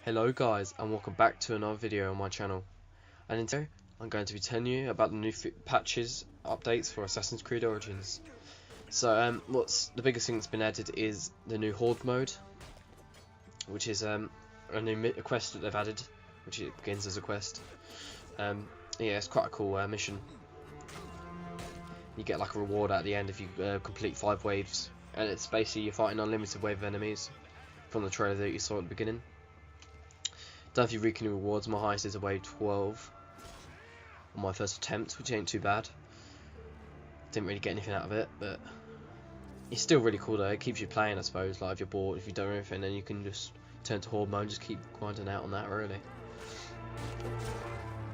Hello guys, and welcome back to another video on my channel. And in today I'm going to be telling you about the new patches, updates for Assassin's Creed Origins. So what's the biggest thing that's been added is the new horde mode, which is a new quest that they've added, which it begins as a quest. Yeah, it's quite a cool mission. You get like a reward at the end if you complete 5 waves, and it's basically you're fighting unlimited wave of enemies from the trailer that you saw at the beginning. Don't know if you reap any rewards. My highest is a wave 12 on my first attempt, which ain't too bad. Didn't really get anything out of it, but it's still really cool though. It keeps you playing, I suppose. Like if you're bored, if you don't do anything, then you can just turn to horde mode and just keep grinding out on that, really.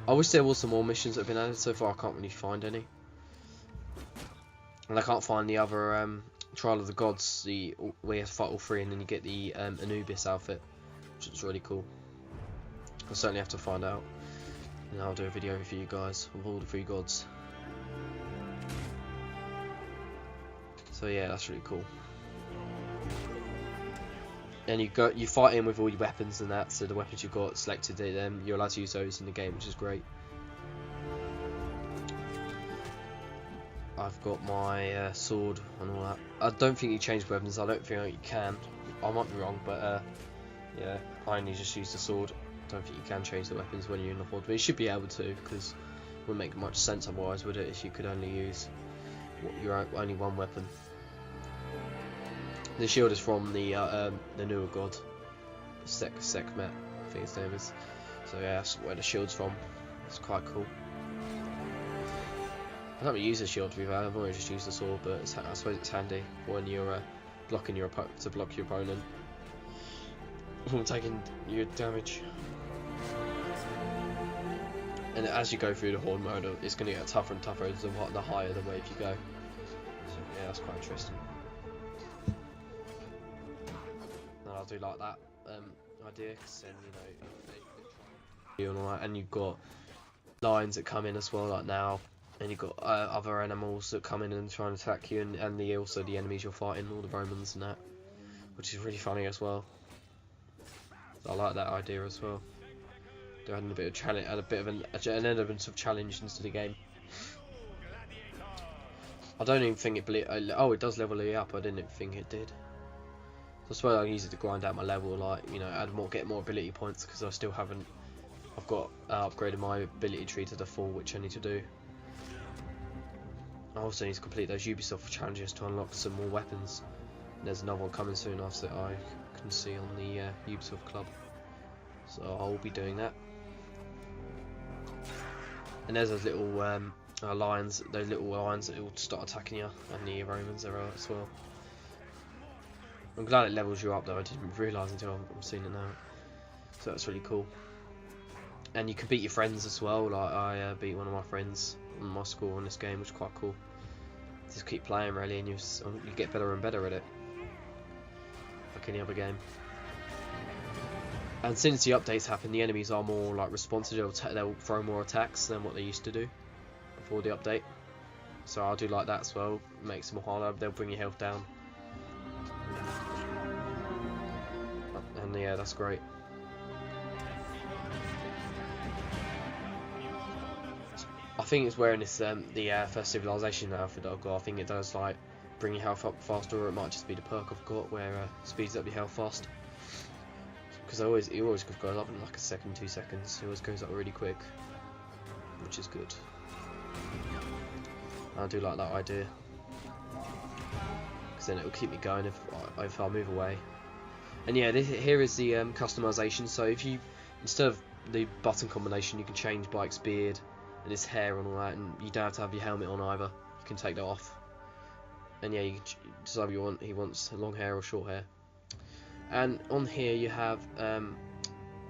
I wish there was some more missions that have been added. So far I can't really find any, and I can't find the other Trial of the Gods, where you have to fight all 3 and then you get the Anubis outfit, which is really cool. I'll certainly have to find out, and I'll do a video for you guys of all the 3 gods. So yeah, that's really cool. And you fight in with all your weapons and that, so the weapons you've got selected, you're allowed to use those in the game, which is great. I've got my sword and all that. I don't think you change weapons. I don't think you can. I might be wrong, but yeah, I only just use the sword. I don't think you can change the weapons when you're in the horde, but you should be able to, because it wouldn't make much sense otherwise, would it, if you could only use only one weapon. The shield is from the newer god, Sekhmet, I think his name is. So yeah, that's where the shield's from. It's quite cool. I don't really use the shield, to be fair. I've always just used the sword, but I suppose it's handy when you're blocking your to block your opponent from taking your damage. And as you go through the horde mode, it's going to get tougher and tougher the higher the wave you go. So yeah, that's quite interesting. And I do like that idea, because then you know, and all that, and you've got lions that come in as well, like now. And you've got other animals that come in and try and attack you, and also the enemies you're fighting, all the Romans and that, which is really funny as well. I like that idea as well. They're adding a bit of challenge, an element of challenge into the game. I don't even think it does level you up. I didn't even think it did. So I suppose I can use it to grind out my level, like, you know, get more ability points, because I still haven't. I've got upgraded my ability tree to the full, which I need to do. I also need to complete those Ubisoft challenges to unlock some more weapons. And there's another one coming soon after that I can see on the Ubisoft Club. So I'll be doing that. And there's those little lions, that will start attacking you, and the Romans there are as well. I'm glad it levels you up though. I didn't realise until I'm seeing it now. So that's really cool. And you can beat your friends as well. Like I beat one of my friends on my score on this game, which is quite cool. Just keep playing really, and you get better and better at it, like any other game. And since the updates happen, the enemies are more like responsive. They'll throw more attacks than what they used to do before the update. So I do like that as well. It makes it more harder. They'll bring your health down, and yeah, that's great. I think it's wearing this the first civilization outfit that I've got. I think it does like bring your health up faster, or it might just be the perk I've got where speeds up your health fast. Because it always goes up in like a second, 2 seconds. It always goes up really quick, which is good. I do like that idea, because then it will keep me going if I move away. And yeah, here is the customization. So if you, instead of the button combination, you can change Bike's beard and his hair and all that, and you don't have to have your helmet on either. You can take that off. And yeah, you can decide if he wants long hair or short hair. And on here you have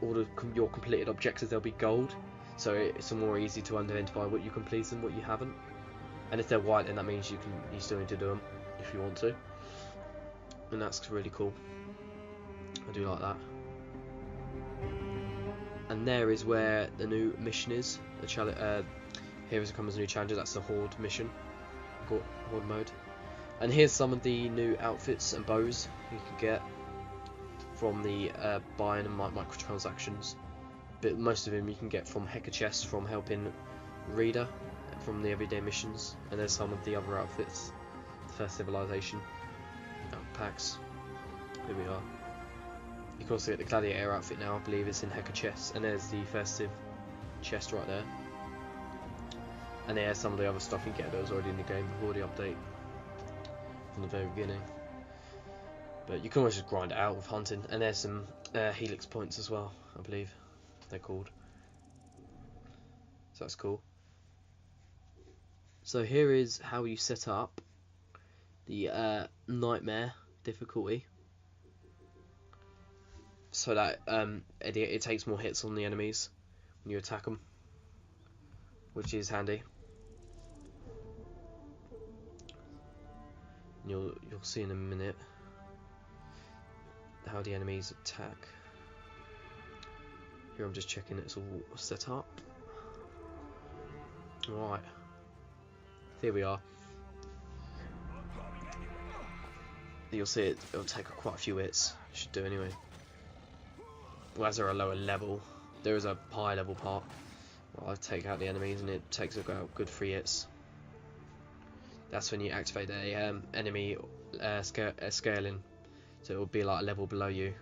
all your completed objectives. They'll be gold, so it's more easy to identify what you completed and what you haven't. And if they're white, then that means you still need to do them if you want to. And that's really cool. I do like that. And there is where the new mission is. The challenge. Here comes a new challenger. That's the horde mission, horde mode. And here's some of the new outfits and bows you can get. from the buying and microtransactions, but most of them you can get from hacker chests from helping Reader from the everyday missions, and there's some of the other outfits. The First Civilization packs. Here we are. You can also get the Gladiator outfit now, I believe it's in hacker chests, and there's the festive chest right there. And there's some of the other stuff you get that was already in the game before the update from the very beginning. But you can always just grind it out with hunting, and there's some helix points as well, I believe they're called. So that's cool. So here is how you set up the nightmare difficulty, so that it takes more hits on the enemies when you attack them, which is handy. You'll see in a minute how the enemies attack. Here I'm just checking it's all set up. Alright, here we are. You'll see it'll take quite a few hits. It should do anyway. Well, as they're a lower level, there is a high level part. Well, I take out the enemies and it takes about good 3 hits. That's when you activate the enemy scaling, so it will be like a level below you.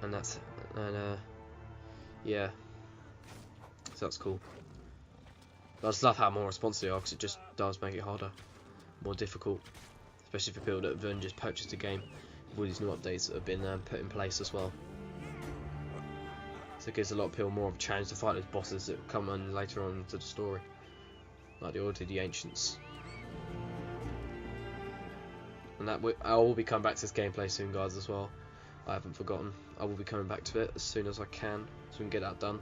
And yeah, so that's cool. But I just love how more responsive they are, because it just does make it harder, more difficult, especially for people that have then just purchased the game with all these new updates that have been put in place as well. So it gives a lot of people more of a chance to fight those bosses that come on later on into the story, like the Order of the Ancients. And that I will be coming back to this gameplay soon, guys, as well. I haven't forgotten. I will be coming back to it as soon as I can, so we can get that done.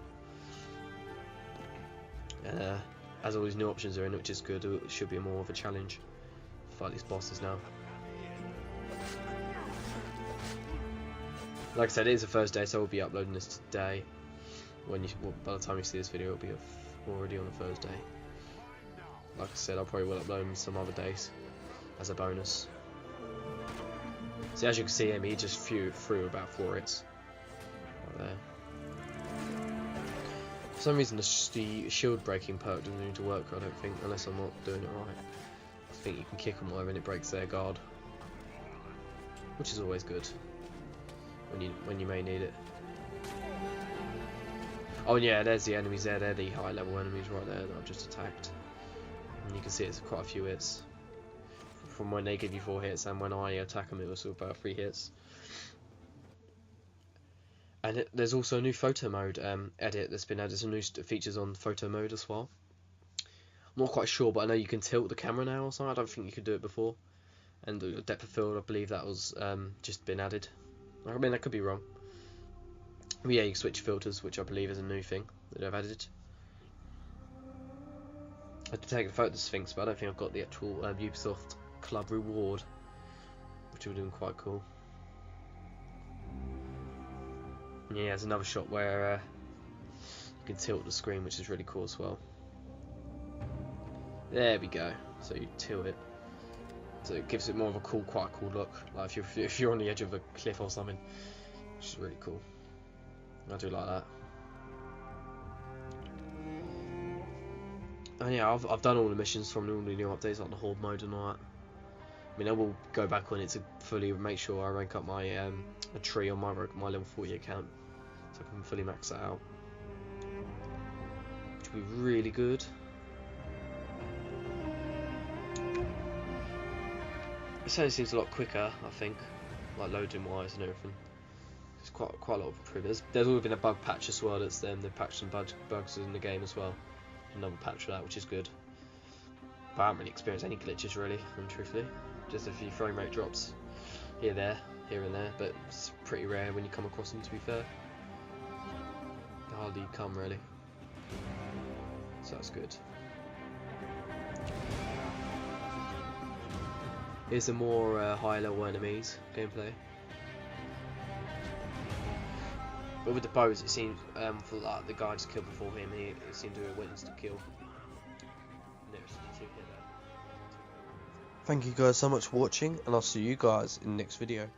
As all these new options are in, which is good, it should be more of a challenge to fight these bosses now. Like I said, it is a Thursday, so I'll be uploading this today. By the time you see this video, it'll be already on a Thursday. Like I said, I probably will upload them some other days as a bonus. So as you can see him, he just flew through about 4 hits right there. For some reason the shield breaking perk doesn't need to work, I don't think, unless I'm not doing it right. I think you can kick them over and it breaks their guard, which is always good when you may need it. Oh yeah, there's the enemies there. They're the high level enemies right there that I've just attacked. And you can see it's quite a few hits. From when they give you 4 hits and when I attack them it was about 3 hits. And there's also a new photo mode edit that's been added. Some new features on photo mode as well. I'm not quite sure, but I know you can tilt the camera now or something. I don't think you could do it before. And the depth of field, I believe that was just been added. I mean, I could be wrong. But yeah, you can switch filters, which I believe is a new thing that I've added. I had to take a photo of the Sphinx, but I don't think I've got the actual Ubisoft Club reward, which would have been quite cool. Yeah, there's another shot where you can tilt the screen, which is really cool as well. There we go. So you tilt it, so it gives it more of a quite cool look, like if you're on the edge of a cliff or something, which is really cool. I do like that. And yeah, I've done all the missions from all the new updates, like the horde mode and all that. I mean, I will go back on it to fully make sure I rank up my a tree on my level 40 account, so I can fully max that out, which would be really good. It certainly seems a lot quicker, I think, like loading wise and everything. There's quite a lot of improvements. There's always been a bug patch as well. That's they've patched some bugs in the game as well. Another patch for that, which is good. But I haven't really experienced any glitches really, truthfully. Just a few frame rate drops here and there, but it's pretty rare when you come across them, to be fair. They hardly come really, so that's good. Here's some more high level enemies gameplay. But with the bows, it seems for like the guy just killed before him, it seemed to be a witness to kill. Thank you guys so much for watching, and I'll see you guys in the next video.